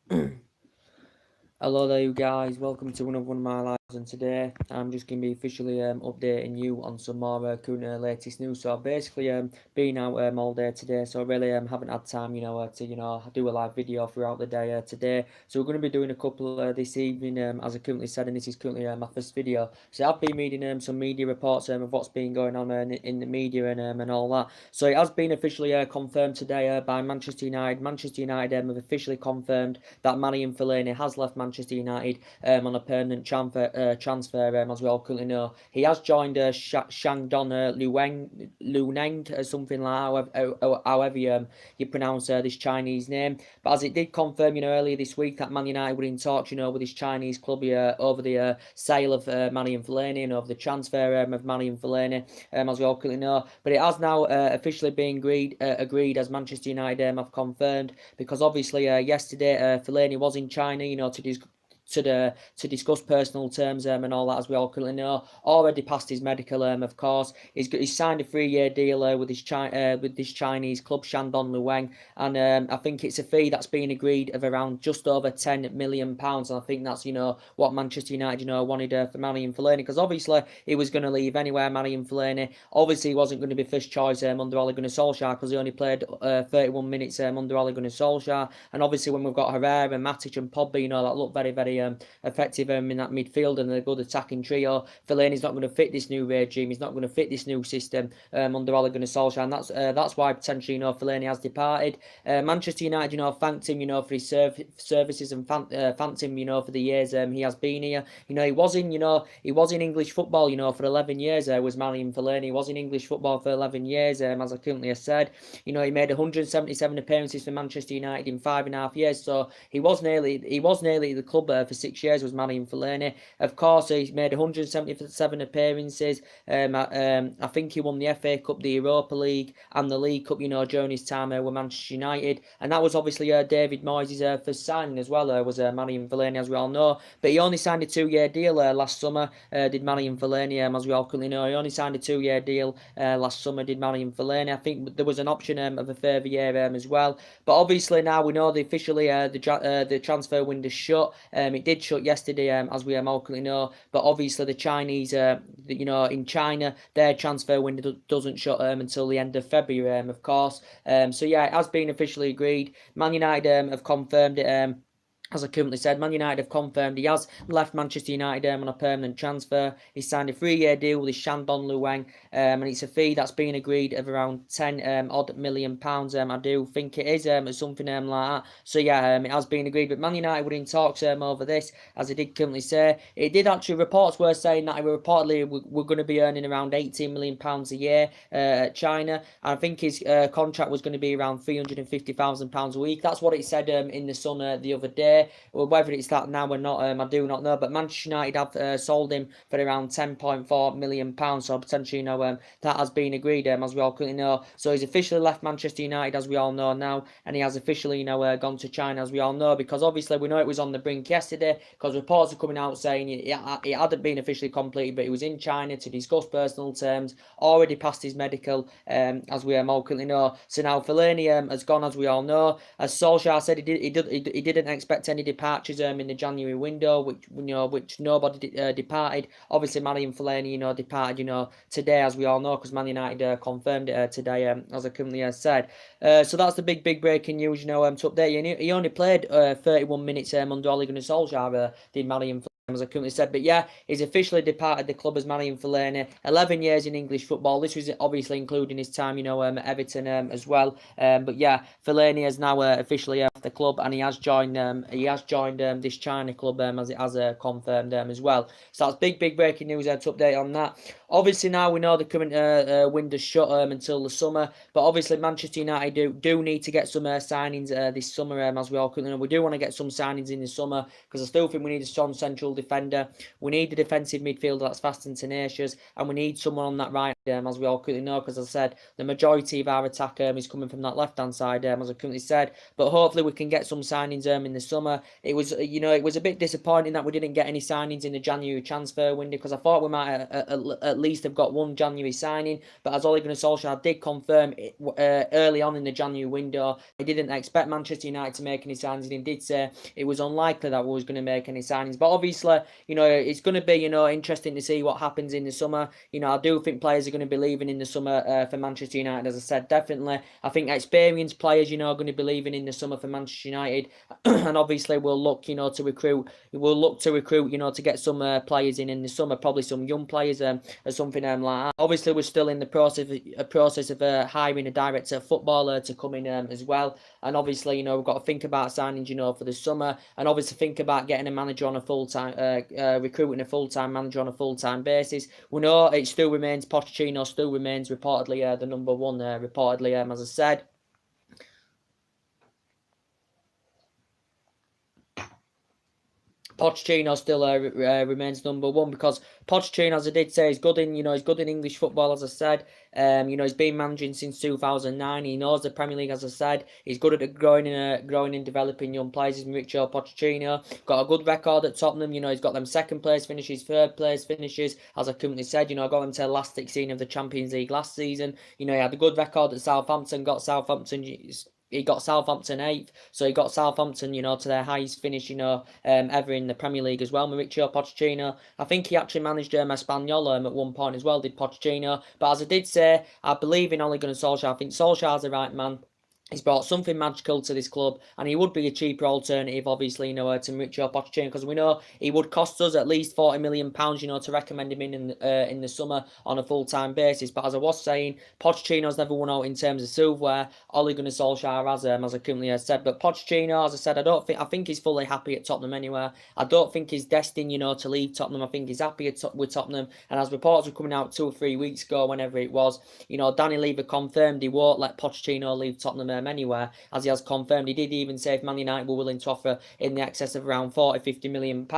Hello there, you guys. Welcome to another one of my lives, and today I'm just going to be officially updating you on some more current latest news. So I've basically been out all day today, so I really haven't had time, to do a live video throughout the day today. So we're going to be doing a couple this evening, as I currently said, and this is currently my first video. So I've been reading some media reports of what's been going on in the media and all that. So it has been officially confirmed today by Manchester United. Manchester United have officially confirmed that Fellani has left Manchester United on a permanent transfer as we all currently know. He has joined Shandong Luneng, something like however you pronounce this Chinese name. But as it did confirm, earlier this week that Man United were in talks, with his Chinese club over the sale of Fellaini and over the transfer of Fellaini, as we all currently know. But it has now officially been agreed as Manchester United have confirmed, because obviously yesterday Fellaini was in China, to discuss personal terms and all that, as we all currently know. Already passed his medical, of course. He's signed a 3-year deal with this Chinese club, Shandong Luweng, and I think it's a fee that's been agreed of around just over £10 million, and I think that's what Manchester United wanted for Fellaini, because obviously he was going to leave anywhere. Fellaini obviously he wasn't going to be first choice under Ole Gunnar Solskjaer, because he only played 31 minutes under Ole Gunnar Solskjaer, and obviously when we've got Herrera and Matic and Pogba, that look very, very effective in that midfield and a good attacking trio. Fellaini's not going to fit this new regime. He's not going to fit this new system under Ole Gunnar Solskjaer, and that's why potentially Fellaini has departed. Manchester United, thanked him, for his services, and thanked him, for the years he has been here. He was in English football, for 11 years. Was Fellaini. He was in English football for 11 years, as I currently have said. He made 177 appearances for Manchester United in 5.5 years. So he was nearly the club for 6 years. Was Fellaini. Of course, he's made 177 appearances. I think he won the FA Cup, the Europa League, and the League Cup, during his time with Manchester United. And that was obviously David Moyes' first signing as well, was Fellaini, as we all know. But he only signed a 2-year deal last summer, did Fellaini, as we all currently know. He only signed a 2-year deal last summer, did Fellaini. I think there was an option of a further year as well. But obviously now we know officially the transfer window shut. It did shut yesterday, as we all currently know. But obviously the Chinese, in China, their transfer window doesn't shut until the end of February, of course. So yeah, it has been officially agreed. Man United have confirmed it. As I currently said, Man United have confirmed he has left Manchester United on a permanent transfer. He signed a 3-year deal with Shandong Luweng, and it's a fee that's been agreed of around £10 million. I do think it is something like that. So yeah, it has been agreed. But Man United were in talks over this, as I did currently say. It did actually, reports were saying that reportedly we're going to be earning around £18 million a year at China. And I think his contract was going to be around £350,000 a week. That's what it said in the Sun the other day. Well, whether it's that now or not, I do not know. But Manchester United have sold him for around £10.4 million. So potentially, that has been agreed, as we all currently know. So he's officially left Manchester United, as we all know now, and he has officially, gone to China, as we all know. Because obviously we know it was on the brink yesterday, because reports are coming out saying it hadn't been officially completed, but he was in China to discuss personal terms. Already passed his medical, as we all currently know. So now Fellaini has gone, as we all know. As Solskjaer said, he didn't expect any departures in the January window, which nobody departed. Obviously, Fellaini, departed, today, as we all know, because Man United confirmed it today, as I currently said. So that's the big breaking news, to update you. He only played 31 minutes under Ole Gunnar Solskjaer, did Fellaini, as I currently said. But yeah, he's officially departed the club as Fellaini. 11 years in English football. This was obviously including his time, at Everton as well. But yeah, Fellaini is now officially left the club, and he has joined this China club, as it has confirmed as well. So that's big breaking news to update on that. Obviously now we know the current window's shut until the summer, but obviously Manchester United do need to get some signings this summer, as we all currently know. We do want to get some signings in the summer, because I still think we need a strong central defender. We need a defensive midfielder that's fast and tenacious, and we need someone on that right, as we all currently know, because as I said, the majority of our attack is coming from that left-hand side, as I currently said. But hopefully we can get some signings in the summer. It was, it was a bit disappointing that we didn't get any signings in the January transfer window, because I thought we might at least have got one January signing. But as Ole Gunnar Solskjaer did confirm early on in the January window, he didn't expect Manchester United to make any signings, and he did say it was unlikely that we was going to make any signings. But obviously, it's going to be, interesting to see what happens in the summer. I do think players are going to be leaving in the summer for Manchester United, as I said, definitely. I think experienced players, are going to be leaving in the summer for Manchester United, and obviously we'll look, to recruit. We'll look to recruit, to get some players in the summer, probably some young players or something like that. Obviously, we're still in the process of hiring a director of football to come in as well. And obviously, we've got to think about signings, for the summer, and obviously think about getting a manager on a full-time, recruiting a full-time manager on a full-time basis. We know it still remains, Pochettino still remains reportedly the number one, reportedly, as I said. Pochettino still remains number one, because Pochettino, as I did say, is good in he's good in English football, as I said. He's been managing since 2009. He knows the Premier League, as I said. He's good at growing and developing young players. Mauricio Pochettino got a good record at Tottenham. He's got them second place finishes, third place finishes, as I currently said. Got them to the last 16 of the Champions League last season. He had a good record at Southampton. He got Southampton 8th, so he got Southampton, to their highest finish, ever in the Premier League as well. Mauricio Pochettino, I think he actually managed Espanyol at one point as well, did Pochettino. But as I did say, I believe in Ole Gunnar Solskjaer. I think Solskjaer's the right man. He's brought something magical to this club, and he would be a cheaper alternative, obviously, to Mauricio Pochettino, because we know he would cost us at least £40 million, to recommend him in the summer on a full-time basis. But as I was saying, Pochettino's never won out in terms of silverware. Ole Gunnar Solskjaer has, as I currently said. But Pochettino, as I said, I think he's fully happy at Tottenham anyway. I don't think he's destined, to leave Tottenham. I think he's happy with Tottenham. And as reports were coming out 2 or 3 weeks ago, whenever it was, Danny Levy confirmed he won't let Pochettino leave Tottenham anywhere, as he has confirmed. He did even say if Man United were willing to offer in the excess of around £40-50 million,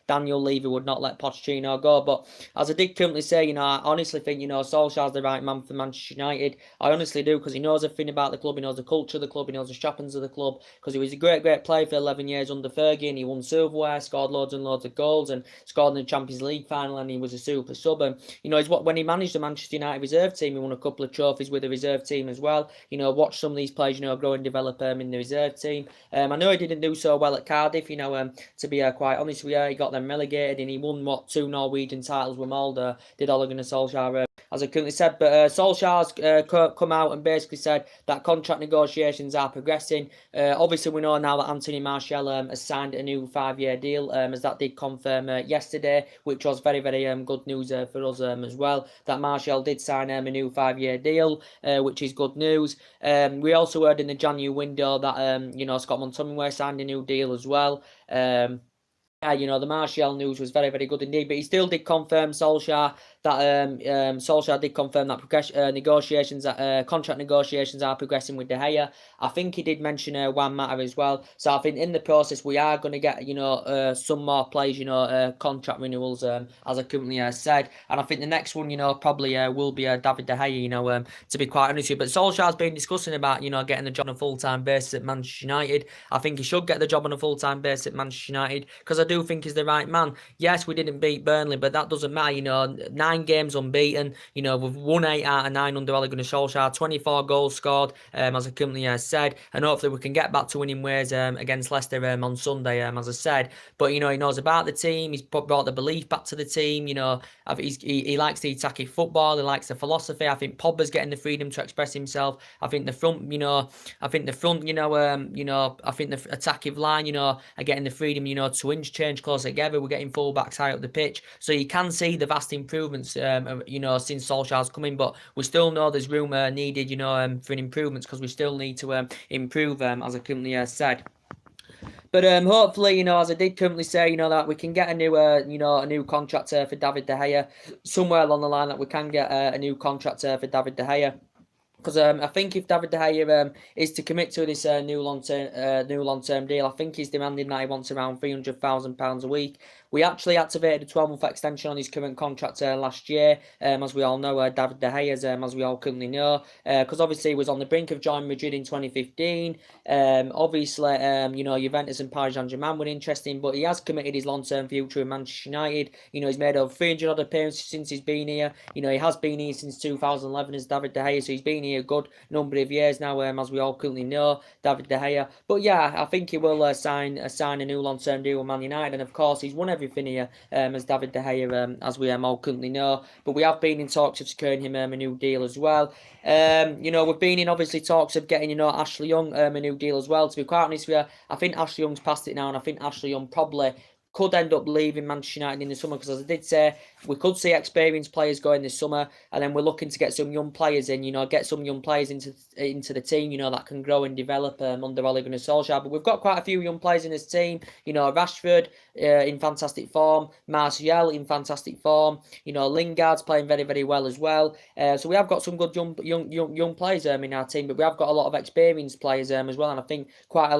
Daniel Levy would not let Pochettino go. But as I did currently say, I honestly think, Solskjaer's the right man for Manchester United. I honestly do, because he knows everything about the club. He knows the culture of the club. He knows the trappings of the club, because he was a great player for 11 years under Fergie, and he won silverware, scored loads and loads of goals, and scored in the Champions League final, and he was a super sub. And, when he managed the Manchester United reserve team, he won a couple of trophies with the reserve team as well. Watch some of these players, grow and develop in the reserve team. I know he didn't do so well at Cardiff, to be quite honest with you. He got them relegated, and he won, 2 Norwegian titles with Molde, did Ole Gunnar Solskjaer, as I currently said. But Solskjaer's come out and basically said that contract negotiations are progressing. Obviously, we know now that Anthony Martial has signed a new 5-year deal, as that did confirm yesterday, which was very, very good news for us as well, that Martial did sign a new 5-year deal, which is good news. We also heard in the January window that Scott McTominay signed a new deal as well. The Martial news was very, very good indeed. But he still did confirm, Solskjaer, that Solskjaer did confirm that contract negotiations are progressing with De Gea. I think he did mention Juan Mata as well. So I think in the process we are going to get some more players, contract renewals, as I currently said. And I think the next one, probably will be David De Gea. To be quite honest with you. But Solskjaer's been discussing about getting the job on a full-time basis at Manchester United. I think he should get the job on a full-time basis at Manchester United, because I do think he's the right man. Yes, we didn't beat Burnley, but that doesn't matter. 9 games unbeaten. We've won 8 out of 9 under Ole Gunnar Solskjaer. 24 goals scored, as I currently said, and hopefully we can get back to winning ways against Leicester on Sunday, as I said. But he knows about the team. He's brought the belief back to the team. He likes the attacking football. He likes the philosophy. I think Pogba's getting the freedom to express himself. I think the front, I think the attacking line, are getting the freedom, to interchange closer together. We're getting fullbacks high up the pitch, so you can see the vast improvements, since Solskjaer's coming. But we still know there's room needed, for improvements, because we still need to improve, as I currently said. But hopefully, as I did currently say, that we can get a new contract for David De Gea. Somewhere along the line that we can get a new contract for David De Gea. Because I think if David De Gea is to commit to this new long term deal, I think he's demanding that he wants around £300,000 a week. We actually activated a 12-month extension on his current contract last year, as we all know. David De Gea, as we all currently know, because obviously he was on the brink of joining Madrid in 2015. Obviously, Juventus and Paris Saint-Germain were interesting, but he has committed his long-term future in Manchester United. He's made over 300 odd appearances since he's been here. He has been here since 2011 as David De Gea, so he's been here a good number of years now, as we all currently know, David De Gea. But yeah, I think he will sign a new long-term deal with Man United, and of course he's won everything here as David De Gea, as we all currently know. But we have been in talks of securing him a new deal as well. We've been in obviously talks of getting Ashley Young a new deal as well. To be quite honest with you, I think Ashley Young's past it now, and I think Ashley Young probably could end up leaving Manchester United in the summer, because as I did say, we could see experienced players going this summer, and then we're looking to get some young players in, get some young players into the team, that can grow and develop under Ole Gunnar Solskjaer. But we've got quite a few young players in this team, Rashford in fantastic form, Martial in fantastic form, Lingard's playing very, very well as well. So we have got some good young players in our team, but we have got a lot of experienced players as well, and I think quite a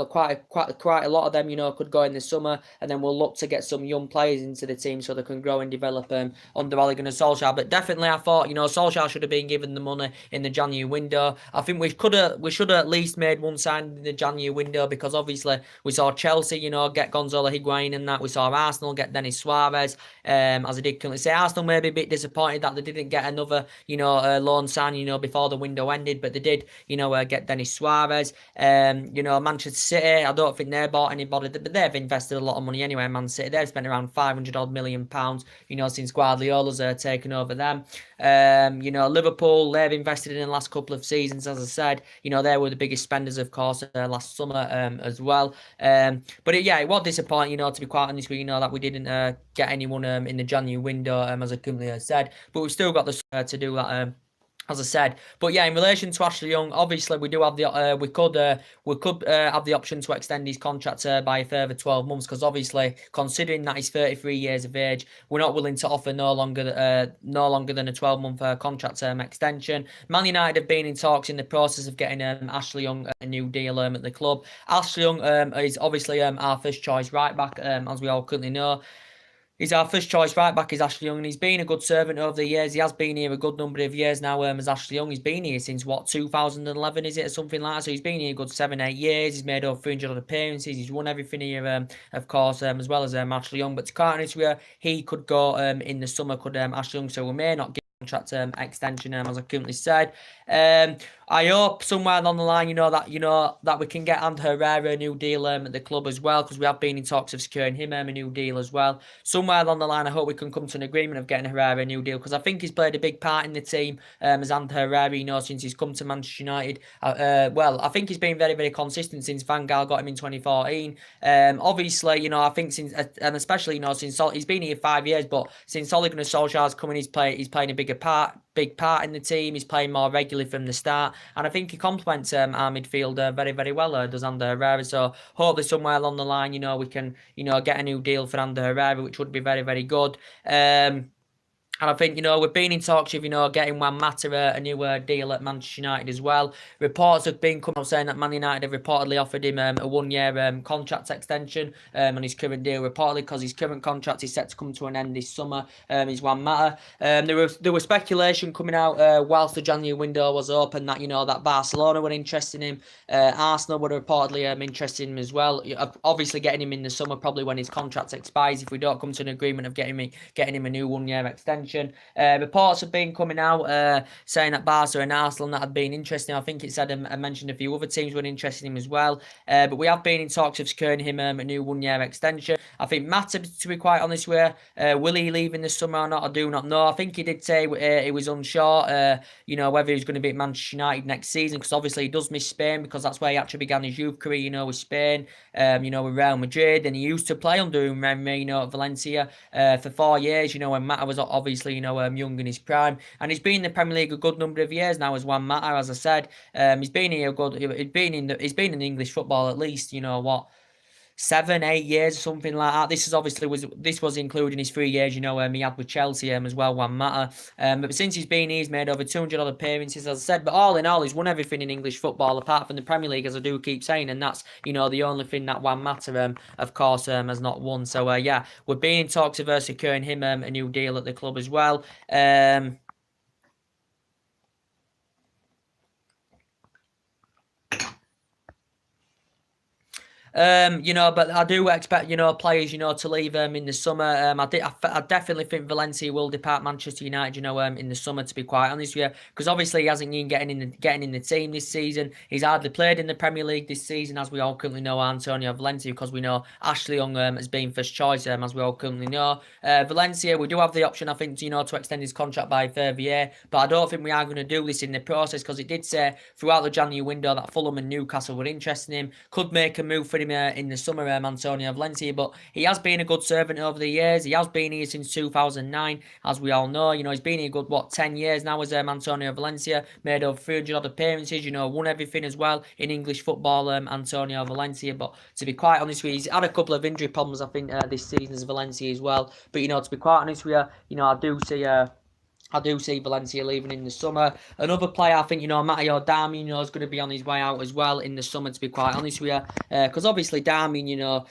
lot of them, could go in this summer, and then we'll look to get some young players into the team so they can grow and develop under Ole Gunnar Solskjaer. But definitely, I thought Solskjaer should have been given the money in the January window. I think we should have at least made one sign in the January window, because obviously we saw Chelsea, get Gonzalo Higuain and that. We saw Arsenal get Denis Suarez. As I did currently say, Arsenal may be a bit disappointed that they didn't get another loan sign before the window ended, but they did get Denis Suarez. Manchester City, I don't think they bought anybody, but they've invested a lot of money anyway. Man City, they've spent around 500 odd million pounds, since Guardiola's taken over them. Liverpool, they've invested in the last couple of seasons, as I said. They were the biggest spenders, of course, last summer as well. But it was disappointing, to be quite honest with you, that we didn't get anyone in the January window, as I currently said. But we've still got the to do that. As I said, but yeah, in relation to Ashley Young, obviously we do have the we could have the option to extend his contract by a further 12 months, because obviously, considering that he's 33 years of age, we're not willing to offer no longer than a 12-month contract term extension. Man United have been in talks in the process of getting Ashley Young a new deal at the club. Ashley Young is obviously our first choice right back, as we all currently know. He's our first choice right back, is Ashley Young, and he's been a good servant over the years. He has been here a good number of years now as Ashley Young. He's been here since, 2011, is it, or something like that? So he's been here a good 7-8 years. He's made over 300 appearances. He's won everything here, of course, as well as Ashley Young. But to be honest with you, he could go in the summer, could Ashley Young, so we may not get contract extension, as I currently said. I hope somewhere along the line, that we can get Ander Herrera a new deal at the club as well, because we have been in talks of securing him a new deal as well. Somewhere along the line, I hope we can come to an agreement of getting Herrera a new deal, because I think he's played a big part in the team as Ander Herrera, since he's come to Manchester United. I think he's been very, very consistent since Van Gaal got him in 2014. Obviously, I think since, and especially, since he's been here 5 years, but since Ole Gunnar Solskjaer's come in, he's playing a big part in the team. He's playing more regularly from the start, and I think he complements our midfield very, very well, does Ander Herrera. So hopefully somewhere along the line, we can get a new deal for Ander Herrera, which would be very, very good. And I think, we've been in talks of, getting Juan Mata a new deal at Manchester United as well. Reports have been coming out saying that Man United have reportedly offered him a 1-year contract extension on his current deal, reportedly because his current contract is set to come to an end this summer, is Juan Mata. There was speculation coming out whilst the January window was open that, that Barcelona were interested in him. Arsenal were reportedly interested in him as well. Obviously getting him in the summer, probably when his contract expires, if we don't come to an agreement of getting him a new 1-year extension. Reports have been coming out saying that Barca and Arsenal that had been interesting. I think it said I mentioned a few other teams were interested in him as well. But we have been in talks of securing him a new 1-year extension. I think Mata, to be quite honest with you, will he leave in the summer or not? I do not know. I think he did say he was unsure, whether he was going to be at Manchester United next season, because obviously he does miss Spain, because that's where he actually began his youth career, with Spain, with Real Madrid, and he used to play under at Valencia for 4 years, when Mata was obviously, young in his prime, and he's been in the Premier League a good number of years now as Juan Mata, as I said. He's been here he's been in English football at least, 7, 8 years, something like that. This was including his 3 years, he had with Chelsea as well, Juan Mata. But since he's been here, he's made over 200 odd appearances, as I said. But all in all, he's won everything in English football apart from the Premier League, as I do keep saying, and that's the only thing that Juan Mata, of course, has not won. So yeah, we're being in talks of securing him a new deal at the club as well. But I do expect, players, to leave in the summer. I definitely think Valencia will depart Manchester United, in the summer, to be quite honest with you, because obviously he hasn't been getting in the team this season. He's hardly played in the Premier League this season, as we all currently know, Antonio Valencia, because we know Ashley Young has been first choice, as we all currently know. Valencia, we do have the option, I think, to extend his contract by a further year, but I don't think we are going to do this in the process, because it did say throughout the January window that Fulham and Newcastle were interested in him, could make a move for him in the summer, Antonio Valencia, but he has been a good servant over the years. He has been here since 2009, as we all know. He's been here a good, 10 years now as Antonio Valencia, made over 300 odd appearances, won everything as well in English football, Antonio Valencia. But to be quite honest with you, he's had a couple of injury problems, I think, this season as Valencia as well. But, to be quite honest with you, I do see Valencia leaving in the summer. Another player, I think, Matteo Darmian, is going to be on his way out as well in the summer, to be quite honest with you. Because obviously Darmian,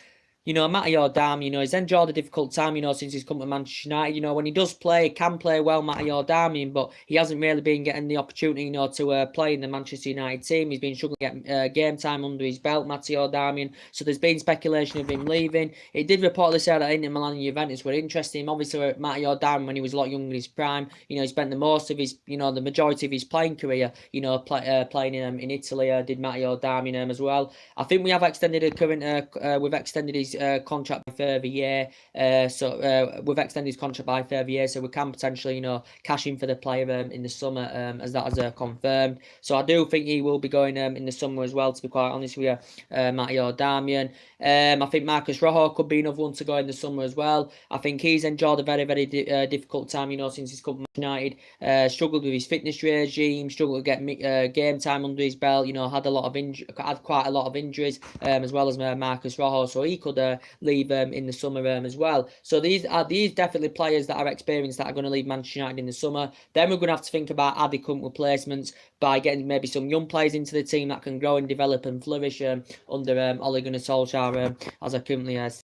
Matteo Darmian, he's enjoyed a difficult time, since he's come to Manchester United. When he does play, he can play well, Matteo Darmian, but he hasn't really been getting the opportunity, to play in the Manchester United team. He's been struggling to get game time under his belt, Matteo Darmian. So there's been speculation of him leaving. It did reportedly say that Inter Milan and Juventus were interested in him. Obviously, Matteo Darmian, when he was a lot younger in his prime, he spent the most of his, the majority of his playing career, playing in Italy. Did Matteo Darmian as well. I think we have extended we've extended his contract by a further year. We've extended his contract by a further year, so we can potentially, cash in for the player in the summer, as that is confirmed. So I do think he will be going in the summer as well, to be quite honest with you, Matteo Darmian. I think Marcus Rojo could be another one to go in the summer as well. I think he's enjoyed a very, very difficult time, since he's come to United. Struggled with his fitness regime, struggled to get game time under his belt. Had quite a lot of injuries, as well as Marcus Rojo. So he could leave in the summer as well. So these definitely players that are experienced that are going to leave Manchester United in the summer. Then we're going to have to think about adequate replacements by getting maybe some young players into the team that can grow and develop and flourish under Ole Gunnar Solskjaer, as I currently has.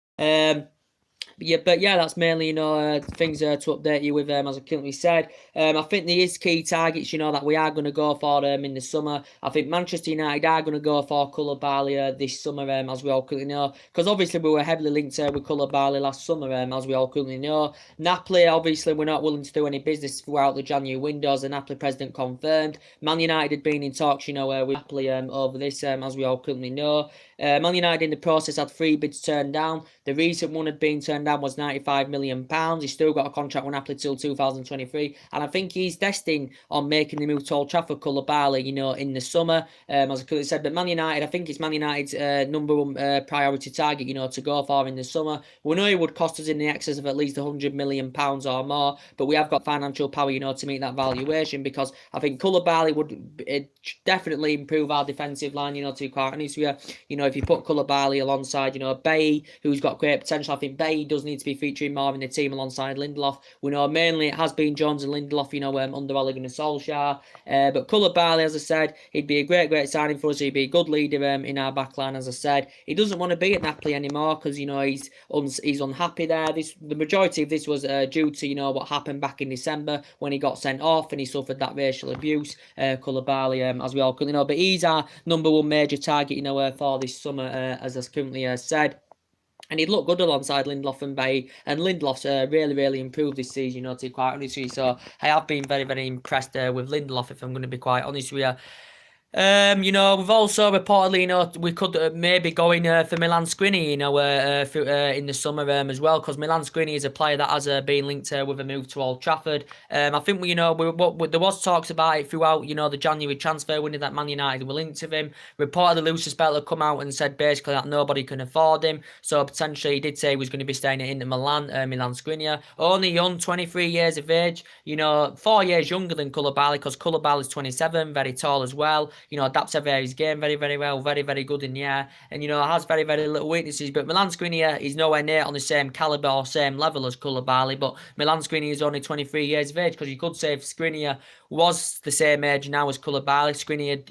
That's mainly, things to update you with, as I currently said. I think there is key targets, that we are going to go for in the summer. I think Manchester United are going to go for Koulibaly this summer, as we all currently know. Because obviously we were heavily linked with Koulibaly last summer, as we all currently know. Napoli, obviously, we're not willing to do any business throughout the January windows. The Napoli president confirmed. Man United had been in talks, with Napoli over this, as we all currently know. Man United in the process had 3 bids turned down. The recent one had been turned down was £95 million. He's still got a contract with Napoli till 2023, and I think he's destined on making the move to Old Trafford, Koulibaly, in the summer, as I could have said. But Man United, I think it's Man United's number one priority target, to go for in the summer. We know it would cost us in the excess of at least £100 million or more, but we have got financial power, to meet that valuation, because I think Koulibaly would definitely improve our defensive line, to be quite honest with you. If you put Koulibaly alongside, Bailly, who's got great potential, I think Bailly does need to be featuring more in the team alongside Lindelof. We know mainly it has been Jones and Lindelof, under Ole Gunnar Solskjaer. But Koulibaly, as I said, he'd be a great signing for us. He'd be a good leader in our backline, as I said. He doesn't want to be at Napoli anymore because, he's unhappy there. The majority of this was due to, what happened back in December when he got sent off and he suffered that racial abuse, Koulibaly, as we all currently know. But he's our number one major target, for this summer, as I currently said. And he'd look good alongside Lindelof and Bailly. And Lindelof's really improved this season, to be quite honest with you. So I have been very impressed with Lindelof, if I'm going to be quite honest with you. We've also reportedly, we could maybe go in for Milan Skriniar, in the summer as well, because Milan Skriniar is a player that has been linked with a move to Old Trafford. I think there was talks about it throughout, the January transfer window that Man United were linked to him. Reportedly, Lucius Bell had come out and said basically that nobody can afford him, so potentially he did say he was going to be staying at Inter Milan, Milan Skriniar. Only young, 23 years of age, 4 years younger than Koulibaly, because Koulibaly's 27, very tall as well. adapts his game very, very well, very, very good in the air, and, has very, very little weaknesses. But Milan Skriniar is nowhere near on the same calibre or same level as Koulibaly, but Milan Skriniar is only 23 years of age, because you could say if Skriniar was the same age now as Koulibaly, Skriniar,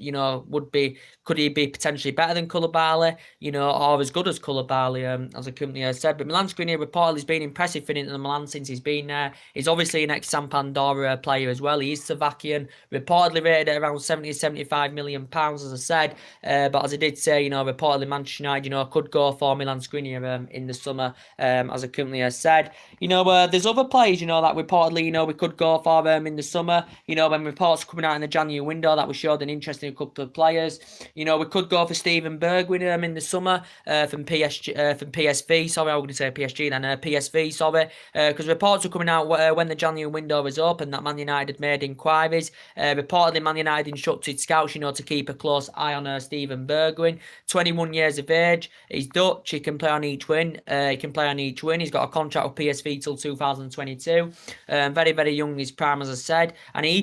could he be potentially better than Koulibaly, or as good as Koulibaly, as I currently said. But Milan Skriniar reportedly has been impressive for Inter Milan since he's been there. He's obviously an ex-Sampdoria player as well. He is Slovakian, reportedly rated at around 70 to 75 million pounds, as I said. But as I did say, reportedly Manchester United, could go for Milan Skriniar in the summer, as I currently said. There's other players, that reportedly, we could go for in the summer. When reports coming out in the January window that we showed an interest in a couple of players. We could go for Steven Bergwijn in the summer from PSV. Sorry, I was going to say PSG then. PSV, sorry. Because reports were coming out when the January window was open that Man United had made inquiries. Reportedly, Man United instructed scouts, to keep a close eye on Steven Bergwijn. 21 years of age. He's Dutch. He can play on each wing. He's got a contract with PSV till 2022. Very, very young in his prime, as I said. And he's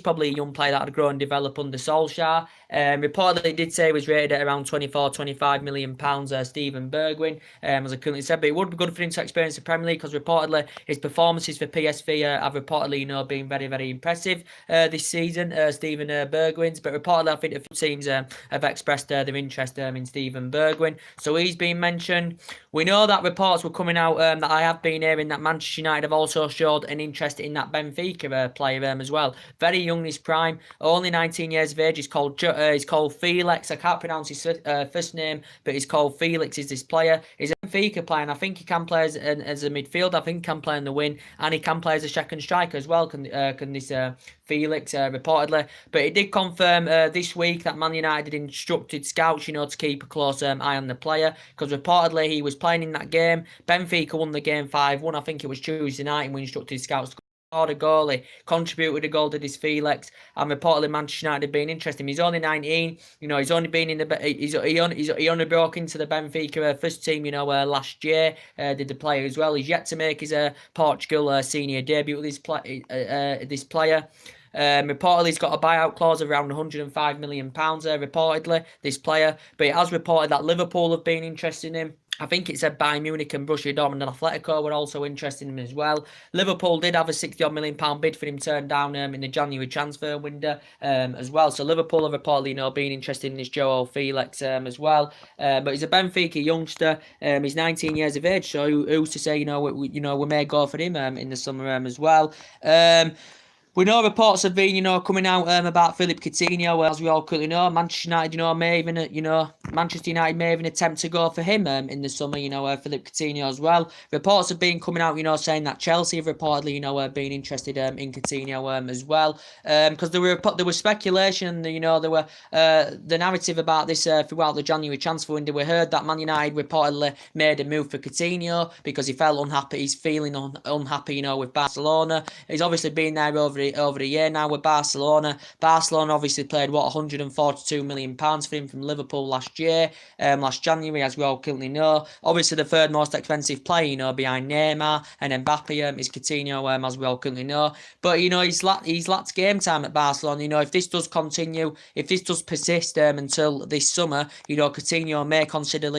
probably a young player that would grow and develop under Solskjaer. Reportedly, did say he was rated at around 24, 25 million pounds, Steven Bergwijn, as I currently said. But it would be good for him to experience the Premier League, because reportedly his performances for PSV have reportedly, been very, very impressive this season, Steven Bergwijn's. But reportedly, I think a few teams have expressed their interest in Steven Bergwijn. So he's been mentioned. We know that reports were coming out that I have been hearing that Manchester United have also showed an interest in that Benfica player as well. Very young in his prime, only 19 years of age. He's called Felix. I can't pronounce his first name, but he's called Felix. Is this player? He's a Benfica player, and I think he can play as a midfielder. I think he can play in the wing, and he can play as a second striker as well. Can this Felix, reportedly. But he did confirm this week that Man United instructed scouts, to keep a close eye on the player, because reportedly he was playing in that game. Benfica won the game 5-1. I think it was Tuesday night, and we instructed scouts to scored a goal. He contributed a goal to this Felix, and reportedly Manchester United have been interested in him. He's only 19. He's only been in the he only broke into the Benfica first team. Last year did the player as well. He's yet to make his Portugal senior debut with this player. Reportedly, he's got a buyout clause of around £105 million, reportedly, this player. But it has reported that Liverpool have been interested in him. I think it said Bayern Munich and Borussia Dortmund and Atletico were also interested in him as well. Liverpool did have a £60 million bid for him turned down in the January transfer window as well. So Liverpool have reportedly been interested in this Joao Felix as well. But he's a Benfica youngster. He's 19 years of age. So who's to say we may go for him in the summer as well. We know reports have been, coming out about Philippe Coutinho, as we all currently know. Manchester United, Manchester United may even attempt to go for him in the summer, Philippe Coutinho as well. Reports have been coming out, saying that Chelsea have reportedly, been interested in Coutinho as well. Because there was speculation, there were the narrative about this throughout the January transfer window. We heard that Man United reportedly made a move for Coutinho because he felt unhappy. He's feeling unhappy, with Barcelona. He's obviously been there over a year now with Barcelona. Barcelona obviously paid £142 million for him from Liverpool last January, as we all currently know. Obviously, the third most expensive player, behind Neymar and Mbappe, is Coutinho, as we all currently know. But he's lacked game time at Barcelona. If this does continue, if this does persist until this summer, Coutinho may consider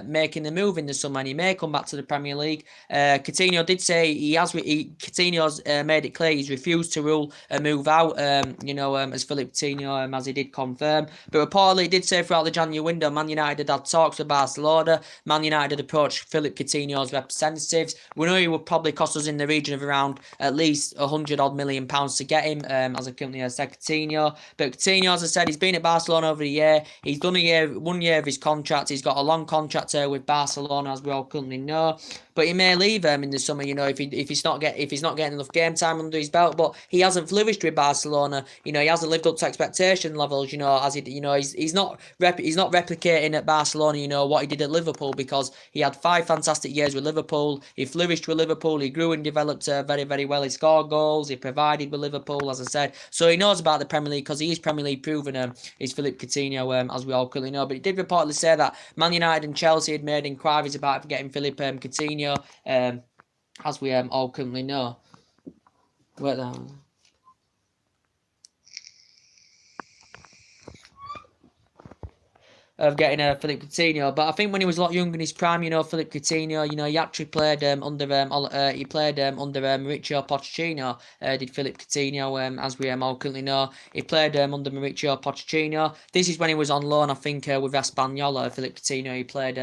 making the move in the summer, and he may come back to the Premier League. Coutinho did say Coutinho's made it clear he's refused to rule a move out, as Philippe Coutinho, as he did confirm. But reportedly, he did say throughout the January window, Man United had talks with Barcelona. Man United had approached Philippe Coutinho's representatives. We know he would probably cost us in the region of around at least £100 million to get him, as I currently said, Coutinho. But Coutinho, as I said, he's been at Barcelona over a year. He's done 1 year of his contract. He's got a long contract with Barcelona, as we all currently know. But he may leave in the summer, if he's not getting enough game time under his belt. But he hasn't flourished with Barcelona. He hasn't lived up to expectation levels. As he's not replicating at Barcelona. What he did at Liverpool, because he had 5 fantastic years with Liverpool. He flourished with Liverpool. He grew and developed very, very well. He scored goals. He provided with Liverpool, as I said. So he knows about the Premier League because he is Premier League proven. Is Philippe Coutinho, as we all currently know. But he did reportedly say that Man United and Chelsea had made inquiries about getting Philippe Coutinho. As we all currently know. of getting Philippe Coutinho. But I think when he was a lot younger in his prime, Philippe Coutinho, he actually played under Mauricio Pochettino. Did Philippe Coutinho, as we all currently know, he played under Mauricio Pochettino. This is when he was on loan, I think, with Espanyol. Philippe Coutinho, he played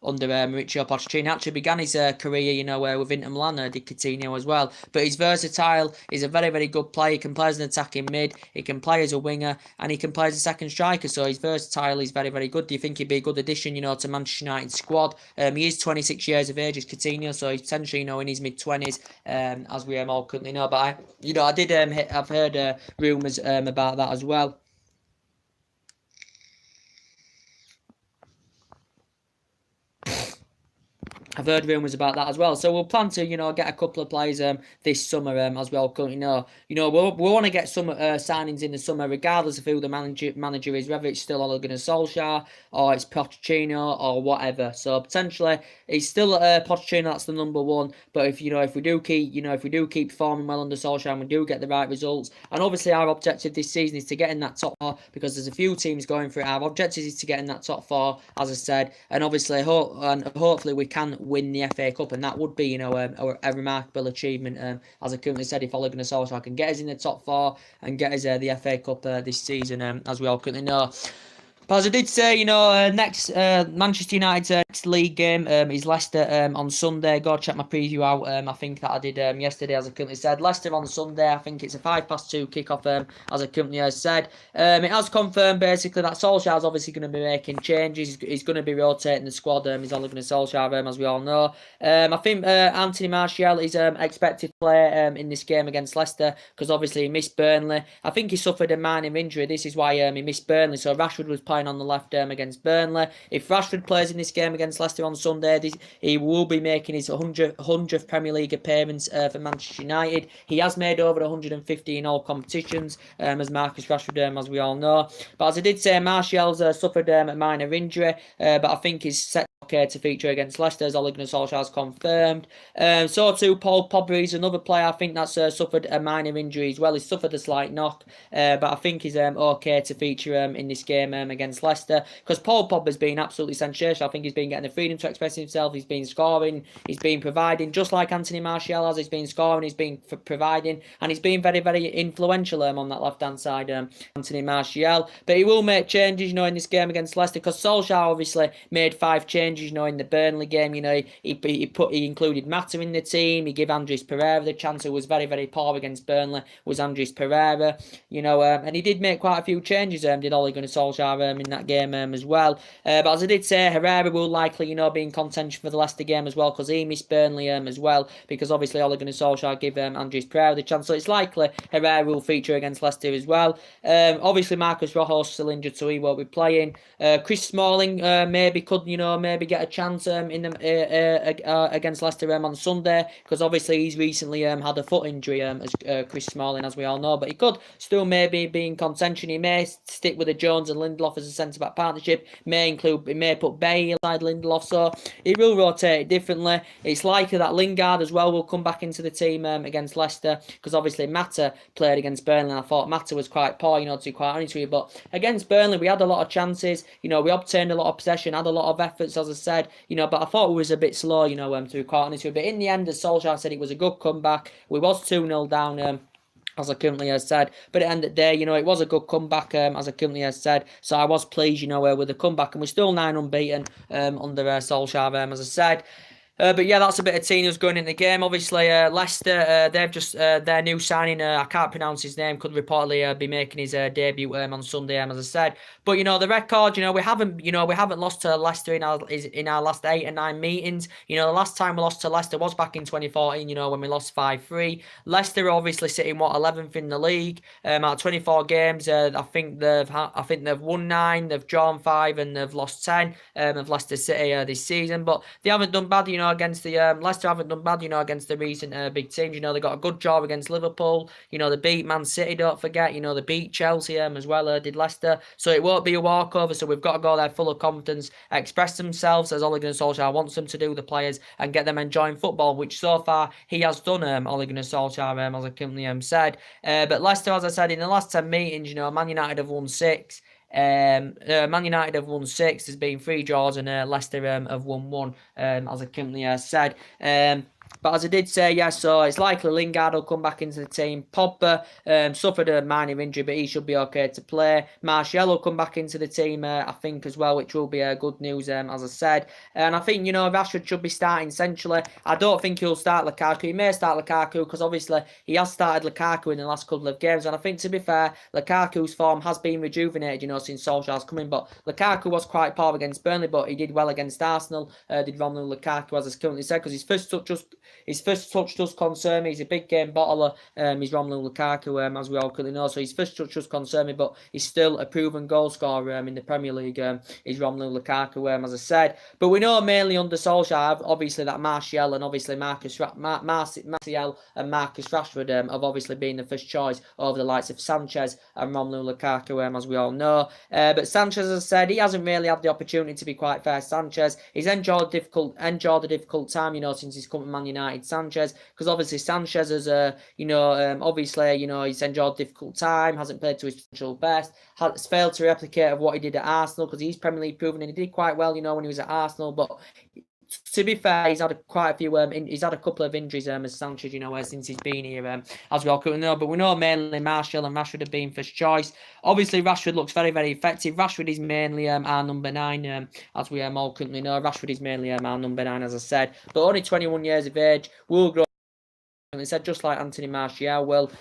under Mauricio Pochettino. Actually began his career, with Inter Milan, did Coutinho as well. But he's versatile. He's a very, very good player. He can play as an attacking mid. He can play as a winger, and he can play as a second striker. So he's versatile. He's very, very good. Do you think he'd be a good addition, to Manchester United squad? He is 26 years of age, is Coutinho, so he's potentially, in his mid-20s, as we all currently know. But I've heard rumours about that as well. I've heard rumours about that as well. So we'll plan to, get a couple of players this summer, as we all currently know. We'll want to get some signings in the summer, regardless of who the manager is, whether it's still Ole Gunnar Solskjaer or it's Pochettino or whatever. So potentially it's still Pochettino, that's the number one. But if we do keep performing well under Solskjaer and we do get the right results, and obviously our objective this season is to get in that top four, because there's a few teams going for it. Our objective is to get in that top four, as I said, and obviously hopefully we can win the FA Cup, and that would be, a remarkable achievement. As I currently said, if Ole Gunnar Solskjaer can get us in the top four and get us the FA Cup this season, as we all currently know. But as I did say, next Manchester United's next league game is Leicester on Sunday. Go check my preview out. I think that I did yesterday, as I currently said. Leicester on Sunday. I think it's a 2:05 kickoff, as I currently said. It has confirmed basically that Solskjaer's obviously going to be making changes. He's going to be rotating the squad. He's only going to Solskjaer, as we all know. I think Anthony Martial is expected to play in this game against Leicester, because obviously he missed Burnley. I think he suffered a minor injury. This is why he missed Burnley. So Rashford was playing on the left against Burnley. If Rashford plays in this game against Leicester on Sunday, he will be making his 100th Premier League appearance for Manchester United. He has made over 150 in all competitions, as Marcus Rashford, as we all know. But as I did say, Martial's suffered a minor injury, but I think he's set to feature against Leicester, as Ole Gunnar Solskjaer has confirmed. So too, Paul Pogba is another player, I think, that's suffered a minor injury as well. He's suffered a slight knock, but I think he's okay to feature in this game against Leicester, because Paul Pogba's been absolutely sensational. I think he's been getting the freedom to express himself. He's been scoring. He's been providing, just like Anthony Martial has. He's been scoring. He's been providing, and he's been very, very influential on that left-hand side, Anthony Martial. But he will make changes, in this game against Leicester, because Solskjaer obviously made 5 changes, in the Burnley game. He included Mata in the team. He gave Andres Pereira the chance, who was very, very poor against Burnley, was Andres Pereira, and he did make quite a few changes, did Ole Gunnar Solskjaer in that game as well. But as I did say, Herrera will likely, be in contention for the Leicester game as well, because he missed Burnley as well, because obviously Ole Gunnar Solskjaer gave Andres Pereira the chance, so it's likely Herrera will feature against Leicester as well. Obviously Marcus Rojo's still injured, so he won't be playing. Chris Smalling maybe could, maybe get a chance against Leicester on Sunday, because obviously he's recently had a foot injury, as Chris Smalling, as we all know, but he could still maybe be in contention. He may stick with the Jones and Lindelof as a centre-back partnership, may put Bailly inside Lindelof, so he will rotate it differently. It's likely that Lingard as well will come back into the team against Leicester, because obviously Mata played against Burnley, and I thought Mata was quite poor, to be quite honest with you, but against Burnley we had a lot of chances, we obtained a lot of possession, had a lot of efforts, as I said, but I thought it was a bit slow, to be quite honest with you. But in the end, as Solskjaer said, it was a good comeback. We was 2-0 down, as I currently have said. But at the end of the day, it was a good comeback, as I currently have said. So I was pleased, with the comeback. And we're still 9 unbeaten under Solskjaer, as I said. But yeah, that's a bit of team who's going in the game. Obviously, Leicester, they've just their new signing. I can't pronounce his name. Could reportedly be making his debut on Sunday, as I said. But the record, we haven't lost to Leicester in our last 8 or 9 meetings. The last time we lost to Leicester was back in 2014. When we lost 5-3. Leicester obviously sitting 11th in the league. Out of 24 games, I think they've won 9, they've drawn 5, and they've lost 10 of Leicester City this season. But they haven't done bad, against the Leicester haven't done bad, against the recent big teams. They got a good draw against Liverpool. They beat Man City, don't forget. They beat Chelsea as well, did Leicester. So it won't be a walkover. So we've got to go there full of confidence, express themselves as Ole Gunnar Solskjaer wants them to do, the players, and get them enjoying football, which so far he has done, Ole Gunnar Solskjaer, as I currently said. But Leicester, as I said, in the last 10 meetings, Man United have won 6. Man United have won 6. There's been 3 draws, and Leicester have won 1, as I currently said. But as I did say, yeah, so it's likely Lingard will come back into the team. Pogba suffered a minor injury, but he should be okay to play. Martial will come back into the team, I think, as well, which will be good news, as I said. And I think, Rashford should be starting centrally. I don't think he'll start Lukaku. He may start Lukaku because, obviously, he has started Lukaku in the last couple of games. And I think, to be fair, Lukaku's form has been rejuvenated, since Solskjaer's come in. But Lukaku was quite poor against Burnley, but he did well against Arsenal. Did Romelu Lukaku, as I currently said, because his first touch does concern me. He's a big game bottler. He's Romelu Lukaku, as we all currently know. So his first touch does concern me, but he's still a proven goal scorer in the Premier League. He's Romelu Lukaku, as I said. But we know mainly under Solskjaer, obviously, that Martial and obviously Martial and Marcus Rashford have obviously been the first choice over the likes of Sanchez and Romelu Lukaku, as we all know. But Sanchez, as I said, he hasn't really had the opportunity, to be quite fair. Sanchez, he's enjoyed a difficult time, since he's come to Man United. Sanchez, because obviously Sanchez has, he's enjoyed a difficult time, hasn't played to his potential best, has failed to replicate of what he did at Arsenal, because he's Premier League proven and he did quite well, when he was at Arsenal. But to be fair, he's had quite a few. He's had a couple of injuries, as Sanchez, since he's been here, as we all could know. But we know mainly Martial and Rashford have been first choice. Obviously, Rashford looks very, very effective. Rashford is mainly our number 9, as we all currently know. Rashford is mainly our number 9, as I said, but only 21 years of age. Will grow. They said just like Anthony Martial will.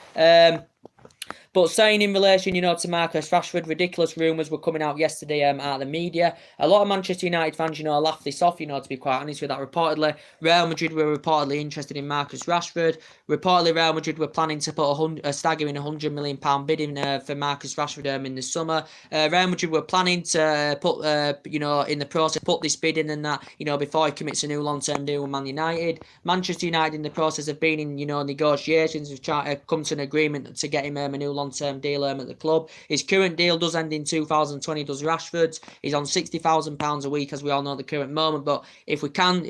But saying in relation, to Marcus Rashford, ridiculous rumours were coming out yesterday out of the media. A lot of Manchester United fans, laughed this off, to be quite honest with that. Reportedly, Real Madrid were reportedly interested in Marcus Rashford. Reportedly, Real Madrid were planning to put a staggering £100 million bid in for Marcus Rashford in the summer. Real Madrid were planning to put, in the process, put this bid in and that, before he commits a new long-term deal with Man United. Manchester United, in the process, have been in, negotiations, have tried to come to an agreement to get him a new long-term deal at the club. His current deal does end in 2020, does Rashford's. He's on £60,000 a week, as we all know at the current moment. But if we can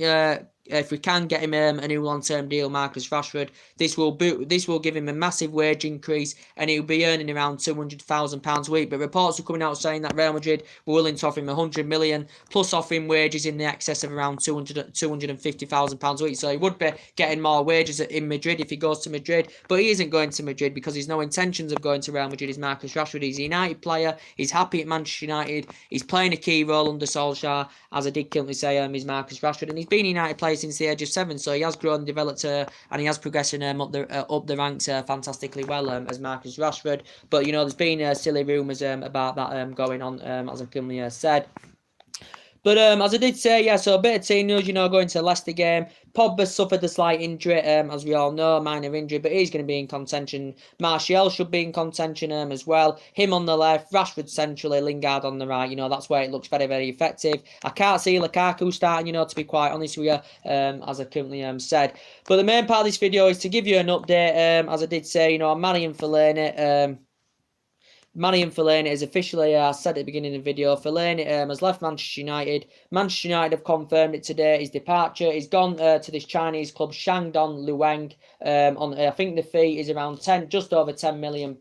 get him a new long-term deal, Marcus Rashford, this will give him a massive wage increase, and he'll be earning around £200,000 a week. But reports are coming out saying that Real Madrid were willing to offer him £100 million, plus offering wages in the excess of around £250,000 a week. So he would be getting more wages in Madrid if he goes to Madrid. But he isn't going to Madrid because he's no intentions of going to Real Madrid. Is Marcus Rashford. He's a United player. He's happy at Manchester United. He's playing a key role under Solskjaer, as I did currently say. Is Marcus Rashford, and he's been a United player since the age of 7, so he has grown and developed, and he has progressed up the ranks fantastically well, as Marcus Rashford. But there's been silly rumours about that going on, as I currently said. But as I did say, yeah, so a bit of team news, going to the Leicester game. Pogba suffered a slight injury, as we all know, minor injury, but he's going to be in contention. Martial should be in contention as well. Him on the left, Rashford centrally, Lingard on the right. That's where it looks very, very effective. I can't see Lukaku starting, to be quite honest with you, as I currently said. But the main part of this video is to give you an update, as I did say, I'm Marian Fellani. Fellani is officially, I said at the beginning of the video, Fellani has left Manchester United. Manchester United have confirmed it today, his departure. He's gone to this Chinese club, Shandong Luang. I think the fee is around just over £10 million.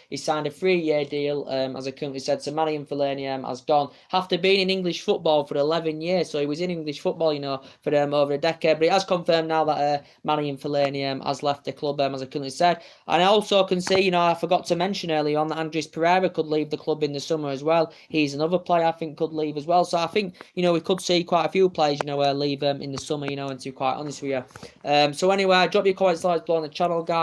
He signed a 3-year deal, as I currently said. So Marian Fellani has gone. After being in English football for 11 years, so he was in English football, for over a decade. But it has confirmed now that Marian Fellani has left the club, as I currently said. And I also can see, I forgot to mention earlier on that Andres Pereira could leave the club in the summer as well. He's another player I think could leave as well. So I think, we could see quite a few players, leave in the summer, and to be quite honest with you. So anyway, drop your comments, likes below on the channel, guys.